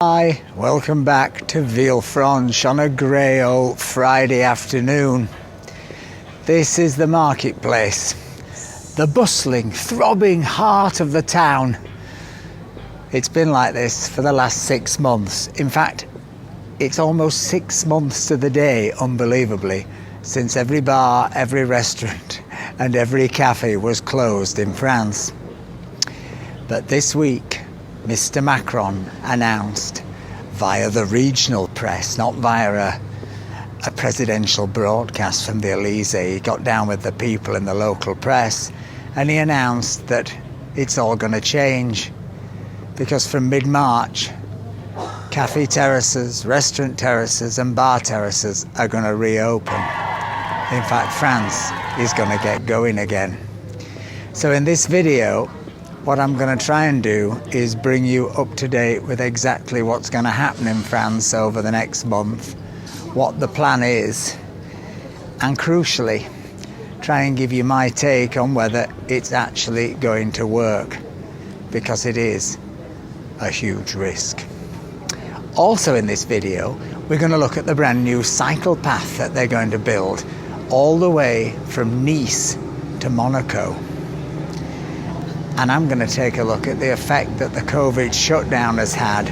Hi, welcome back to Villefranche on a grey old Friday afternoon. This is the marketplace, the bustling, throbbing heart of the town. It's been like this for the last 6 months. In fact, it's almost 6 months to the day, unbelievably, since every bar, every restaurant and every cafe was closed in France. But this week, Mr. Macron announced via the regional press, not via a presidential broadcast from the Elysee. He got down with the people in the local press and he announced that it's all going to change because from mid-March, cafe terraces, restaurant terraces and bar terraces are going to reopen. In fact, France is going to get going again. So in this video, what I'm going to try and do is bring you up to date with exactly what's going to happen in France over the next month, what the plan is, and crucially, try and give you my take on whether it's actually going to work, because it is a huge risk. Also in this video, we're going to look at the brand new cycle path that they're going to build all the way from Nice to Monaco. And I'm going to take a look at the effect that the COVID shutdown has had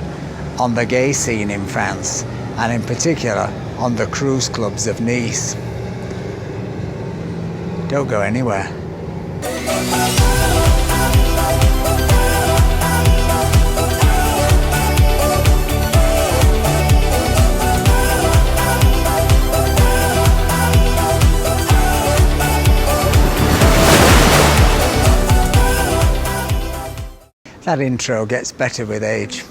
on the gay scene in France, and in particular on the cruise clubs of Nice. Don't go anywhere. That intro gets better with age.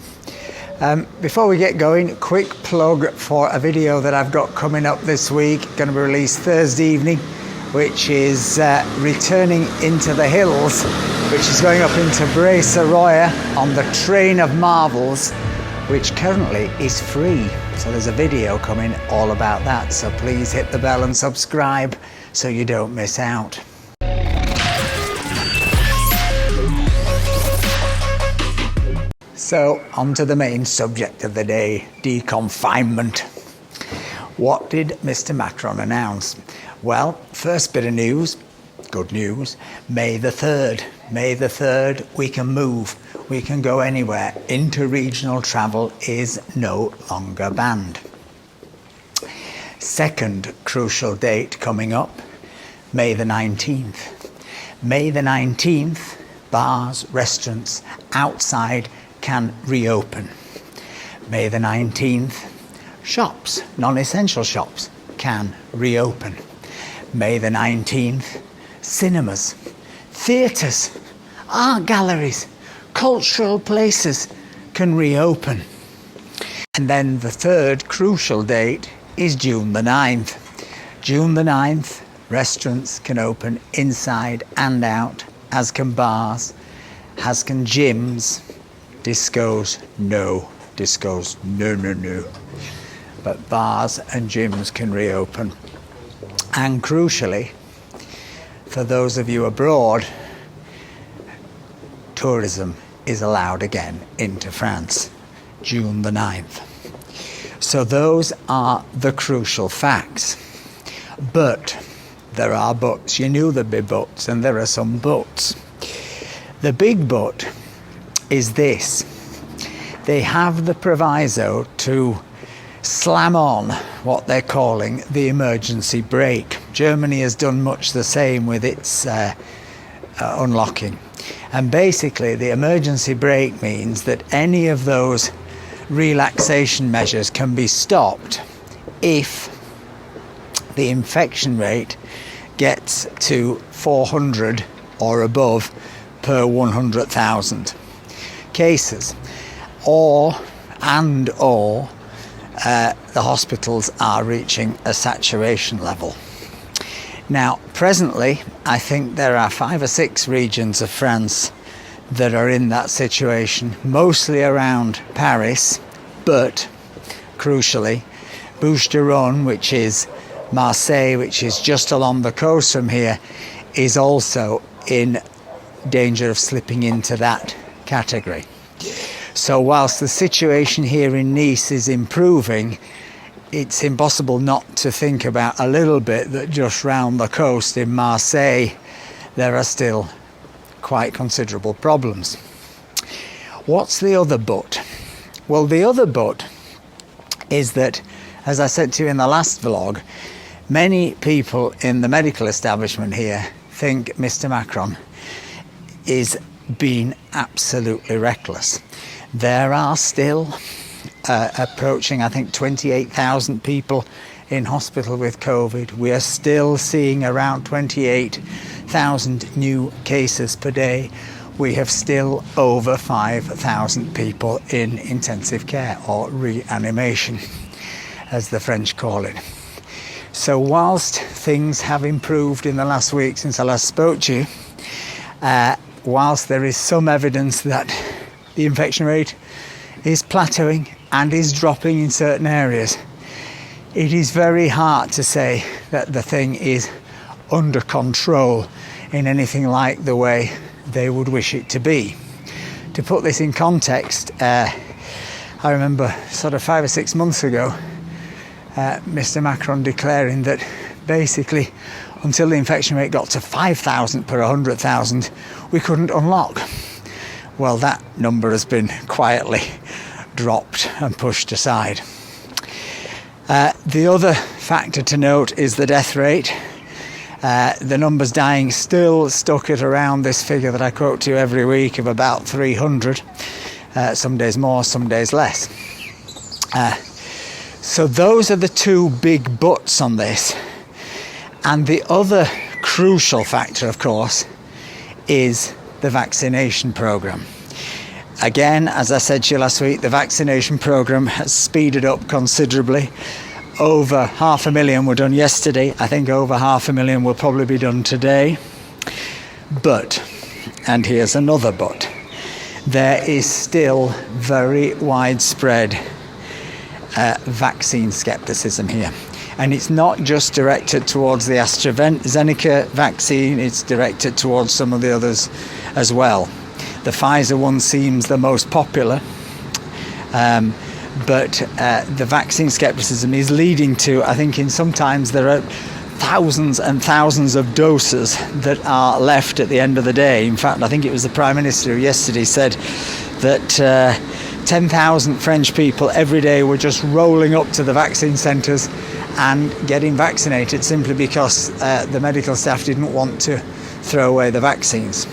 Before we get going, quick plug for a video that I've got coming up this week, going to be released Thursday evening, which is Returning into the Hills, which is going up into Royal on the Train of Marvels, which currently is free. So there's a video coming all about that, so please hit the bell and subscribe so you don't miss out. So, on to the main subject of the day, deconfinement. What did Mr. Macron announce? Well, first bit of news, good news, May the 3rd. May the 3rd, we can move, we can go anywhere. Interregional travel is no longer banned. Second crucial date coming up, May the 19th. May the 19th, bars, restaurants, outside can reopen. May the 19th, shops, non-essential shops, can reopen. May the 19th, cinemas, theatres, art galleries, cultural places can reopen. And then the third crucial date is June the 9th. June the 9th, restaurants can open inside and out, as can bars, as can gyms. Discos, no. Discos, no. But bars and gyms can reopen. And crucially, for those of you abroad, tourism is allowed again into France, June the 9th. So those are the crucial facts. But there are buts. You knew there'd be buts, and there are some buts. The big but is this: they have the proviso to slam on what they're calling the emergency brake. Germany has done much the same with its unlocking. And basically the emergency brake means that any of those relaxation measures can be stopped if the infection rate gets to 400 or above per 100,000 cases, or the hospitals are reaching a saturation level. Now, presently, I think there are 5 or 6 regions of France that are in that situation, mostly around Paris, but crucially, Bouches-du-Rhône, which is Marseille, which is just along the coast from here, is also in danger of slipping into that category. So whilst the situation here in Nice is improving, it's impossible not to think about a little bit that just round the coast in Marseille there are still quite considerable problems. What's the other but? Well, the other but is that, as I said to you in the last vlog, many people in the medical establishment here think Mr. Macron is being absolutely reckless. There are still approaching, I think, 28,000 people in hospital with COVID. We are still seeing around 28,000 new cases per day. We have still over 5,000 people in intensive care, or reanimation, as the French call it. So whilst things have improved in the last week since I last spoke to you, whilst there is some evidence that the infection rate is plateauing and is dropping in certain areas, it is very hard to say that the thing is under control in anything like the way they would wish it to be. To put this in context, I remember sort of 5 or 6 months ago, Mr. Macron declaring that basically until the infection rate got to 5,000 per 100,000, we couldn't unlock. Well, that number has been quietly dropped and pushed aside. The other factor to note is the death rate. The numbers dying still stuck at around this figure that I quote to you every week of about 300. Some days more, some days less. So those are the two big buts on this. And the other crucial factor, of course, is the vaccination programme. Again, as I said to you last week, the vaccination programme has speeded up considerably. Over 500,000 were done yesterday. I think over 500,000 will probably be done today. But, and here's another but, there is still very widespread vaccine scepticism here. And it's not just directed towards the AstraZeneca vaccine, it's directed towards some of the others as well. The Pfizer one seems the most popular, but the vaccine scepticism is leading to, I think sometimes there are thousands and thousands of doses that are left at the end of the day. In fact, I think it was the Prime Minister who yesterday said that 10,000 French people every day were just rolling up to the vaccine centres and getting vaccinated simply because the medical staff didn't want to throw away the vaccines.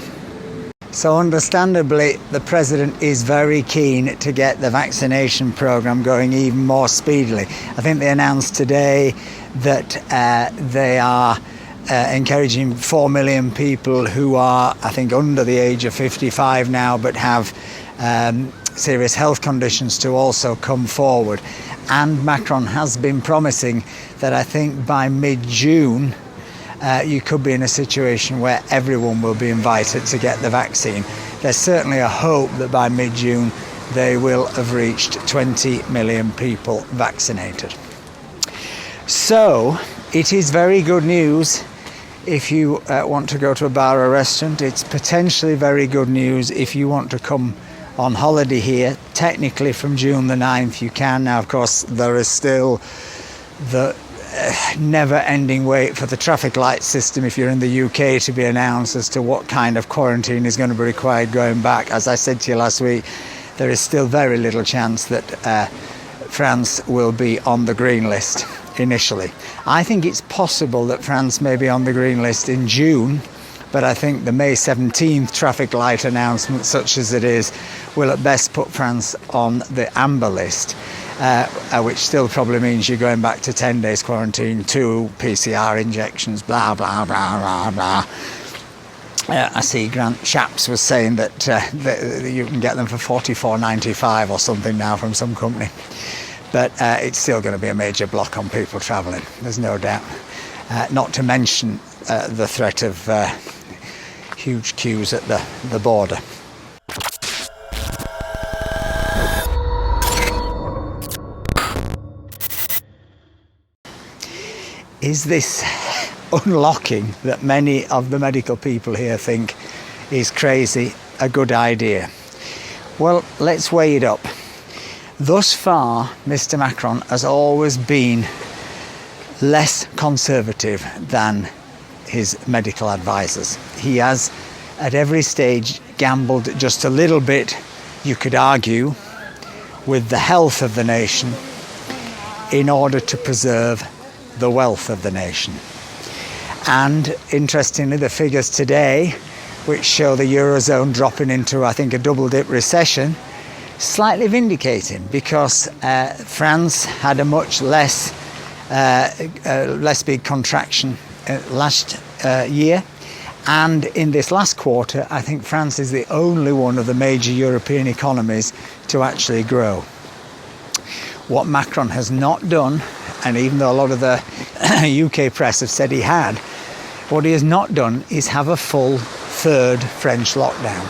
So understandably, the President is very keen to get the vaccination programme going even more speedily. I think they announced today that they are encouraging 4 million people who are, I think, under the age of 55 now, but have serious health conditions to also come forward. And Macron has been promising that I think by mid-June you could be in a situation where everyone will be invited to get the vaccine. There's certainly a hope that by mid-June they will have reached 20 million people vaccinated. So it is very good news if you want to go to a bar or restaurant. It's potentially very good news if you want to come on holiday here. Technically from June the 9th you can. Now, of course, there is still the never-ending wait for the traffic light system if you're in the UK to be announced as to what kind of quarantine is going to be required going back. As I said to you last week, there is still very little chance that France will be on the green list initially. I think it's possible that France may be on the green list in June, but I think the May 17th traffic light announcement, such as it is, will at best put France on the amber list, which still probably means you're going back to 10 days quarantine, 2 PCR injections, blah, blah, blah, blah, blah. I see Grant Shapps was saying that you can get them for $44.95 or something now from some company. But it's still going to be a major block on people travelling, there's no doubt. Not to mention the threat of huge queues at the border. Is this unlocking that many of the medical people here think is crazy a good idea? Well, let's weigh it up. Thus far, Mr. Macron has always been less conservative than his medical advisors. He has, at every stage, gambled just a little bit, you could argue, with the health of the nation in order to preserve the wealth of the nation. And interestingly, the figures today, which show the Eurozone dropping into, I think, a double-dip recession, slightly vindicating, because France had a much less big contraction last year, and in this last quarter I think France is the only one of the major European economies to actually grow. What Macron has not done, and even though a lot of the UK press have said he had, what he has not done is have a full third French lockdown.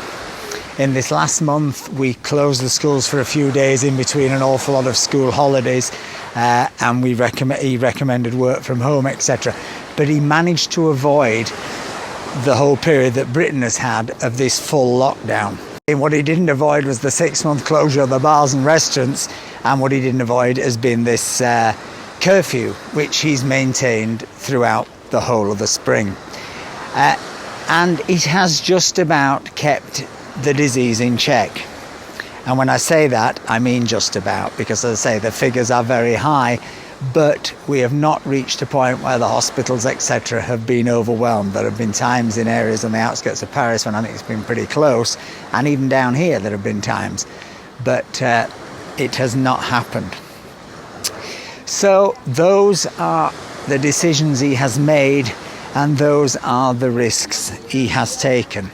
In this last month, we closed the schools for a few days in between an awful lot of school holidays, and he recommended work from home, etc. But he managed to avoid the whole period that Britain has had of this full lockdown. And what he didn't avoid was the 6-month closure of the bars and restaurants, and what he didn't avoid has been this curfew, which he's maintained throughout the whole of the spring. And it has just about kept the disease in check. And when I say that, I mean just about, because as I say, the figures are very high, but we have not reached a point where the hospitals, etc., have been overwhelmed. There have been times in areas on the outskirts of Paris when I think it's been pretty close, and even down here there have been times, but it has not happened. So those are the decisions he has made, and those are the risks he has taken.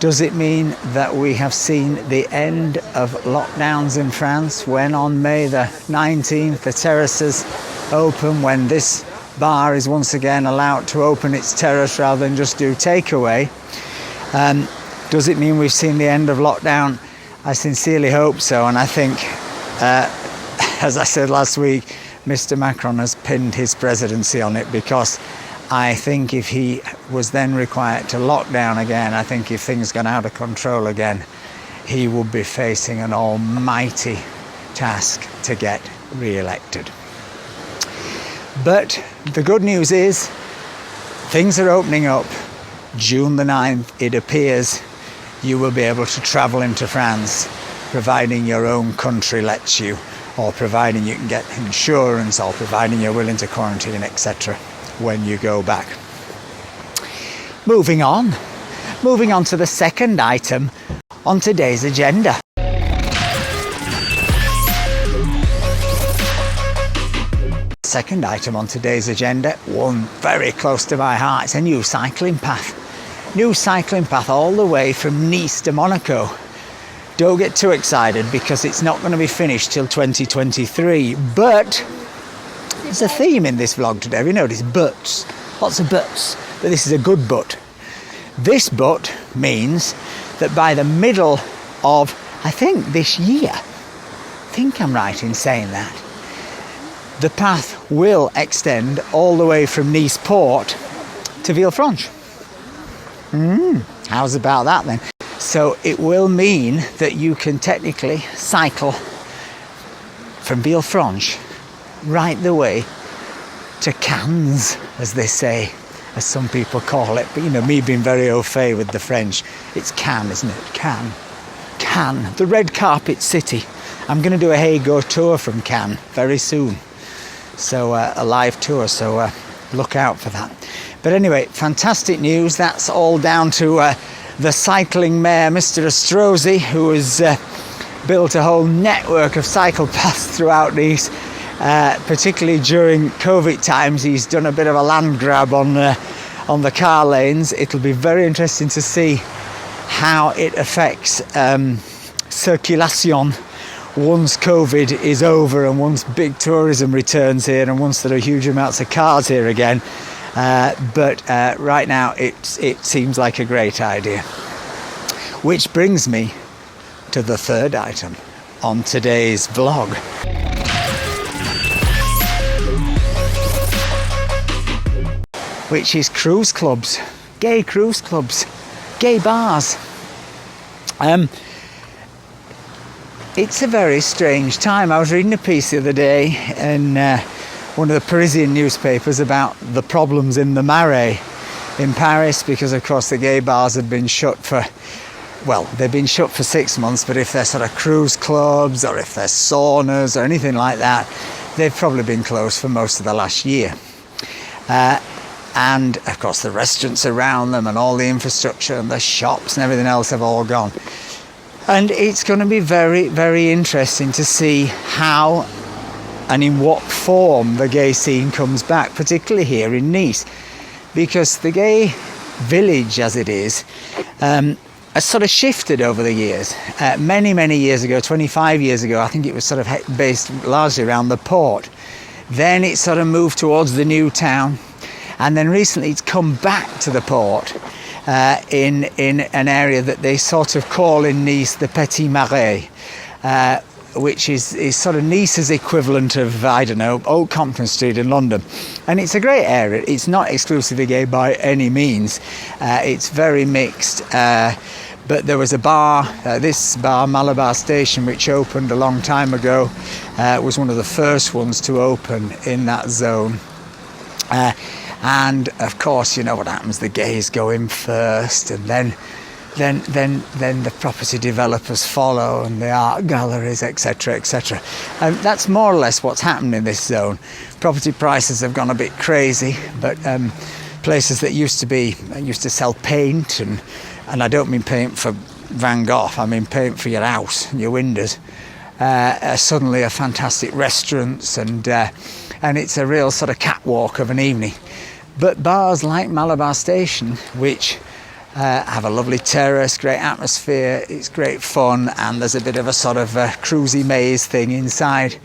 Does it mean that we have seen the end of lockdowns in France when on May the 19th the terraces open, when this bar is once again allowed to open its terrace rather than just do takeaway? Does it mean we've seen the end of lockdown? I sincerely hope so, and I think, as I said last week, Mr. Macron has pinned his presidency on it, because I think if he was then required to lock down again, I think if things got out of control again, he would be facing an almighty task to get re-elected. But the good news is things are opening up. June the 9th, it appears, you will be able to travel into France, providing your own country lets you, or providing you can get insurance, or providing you're willing to quarantine, etc. when you go back. Moving on to the second item on today's agenda. Second item on today's agenda, one very close to my heart. It's a new cycling path. New cycling path all the way from Nice to Monaco. Don't get too excited, because it's not going to be finished till 2023, but there's a theme in this vlog today. We notice buts, lots of buts, but this is a good but. This but means that by the middle of, I think, this year, I think I'm right in saying that, the path will extend all the way from Nice Port to Villefranche. How's about that then? So it will mean that you can technically cycle from Villefranche right the way to Cannes, as they say, as some people call it. But you know, me being very au fait with the French, it's Cannes, isn't it? Cannes, the red carpet city. I'm going to do a Hey Go tour from Cannes very soon, so a live tour, so look out for that. But anyway, fantastic news. That's all down to the cycling mayor, Mr. Estrosi, who has built a whole network of cycle paths throughout Nice. Particularly during COVID times, he's done a bit of a land grab on the car lanes. It'll be very interesting to see how it affects circulation once COVID is over, and once big tourism returns here, and once there are huge amounts of cars here again. But right now it seems like a great idea. Which brings me to the third item on today's vlog. Which is cruise clubs, gay bars. It's a very strange time. I was reading a piece the other day in one of the Parisian newspapers about the problems in the Marais in Paris, because of course the gay bars had been shut for, well, they've been shut for 6 months, but if they're sort of cruise clubs or if they're saunas or anything like that, they've probably been closed for most of the last year. And of course the restaurants around them and all the infrastructure and the shops and everything else have all gone. And it's going to be very, very interesting to see how and in what form the gay scene comes back, particularly here in Nice, because the gay village, as it is, has sort of shifted over the years. Many, many years ago, 25 years ago, I think it was sort of based largely around the port. Then it sort of moved towards the new town, and then recently it's come back to the port in an area that they sort of call in Nice the Petit Marais, which is sort of Nice's equivalent of, I don't know, Old Compton Street in London. And it's a great area. It's not exclusively gay by any means. It's very mixed. But there was a bar, this bar, Malabar Station, which opened a long time ago, was one of the first ones to open in that zone. And of course, you know what happens, the gays go in first, and then the property developers follow, and the art galleries, etc., etc. And that's more or less what's happened in this zone. Property prices have gone a bit crazy, but places that used to sell paint, and I don't mean paint for Van Gogh, I mean paint for your house and your windows, suddenly are fantastic restaurants, and it's a real sort of catwalk of an evening. But bars like Malabar Station, which have a lovely terrace, great atmosphere, it's great fun, and there's a bit of a sort of cruisy maze thing inside.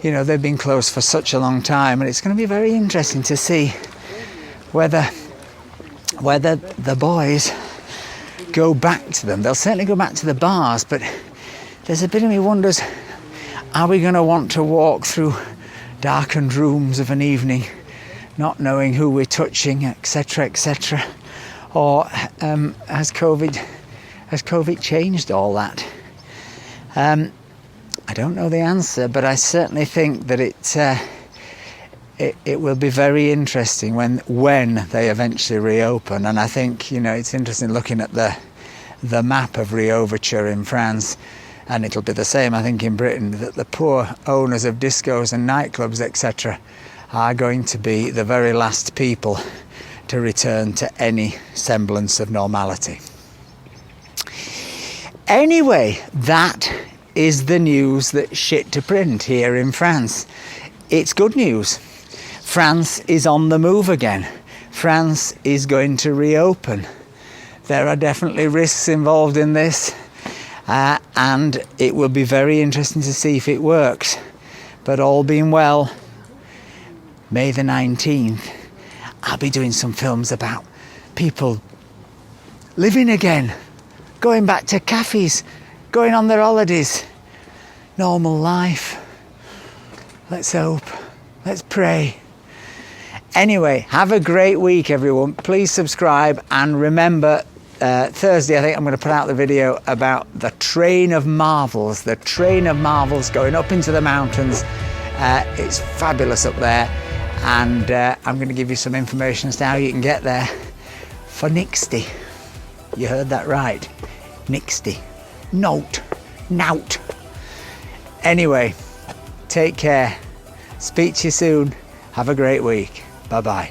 You know, they've been closed for such a long time, and it's going to be very interesting to see whether the boys go back to them. They'll certainly go back to the bars, but there's a bit of me wonders, are we going to want to walk through darkened rooms of an evening, not knowing who we're touching, etc., etc., or has COVID changed all that? I don't know the answer, but I certainly think that it will be very interesting when they eventually reopen. And I think, you know, it's interesting looking at the map of Réouverture in France, and it'll be the same, I think, in Britain, that the poor owners of discos and nightclubs, etc., are going to be the very last people to return to any semblance of normality. Anyway, that is the news that shit to print here in France. It's good news. France is on the move again. France is going to reopen. There are definitely risks involved in this, and it will be very interesting to see if it works. But all being well, May the 19th, I'll be doing some films about people living again, going back to cafes, going on their holidays, normal life. Let's hope, let's pray. Anyway, have a great week, everyone. Please subscribe, and remember, Thursday I think I'm going to put out the video about the Train of Marvels. The Train of Marvels going up into the mountains. It's fabulous up there, and I'm going to give you some information as to how you can get there for nixty. You heard that right, nixty. Nout. Anyway, take care. Speak to you soon. Have a great week. Bye-bye.